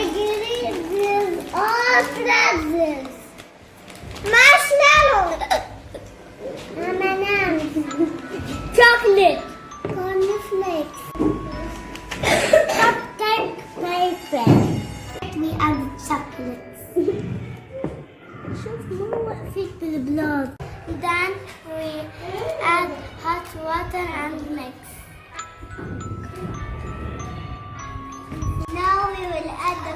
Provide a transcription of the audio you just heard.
ingredients are pretzels, marshmallow, M&M's, chocolate, cornflakes, cupcake paper. We add chocolates. شوف مو fit بالبلاد. Then we add hot water and mix. Now we will add the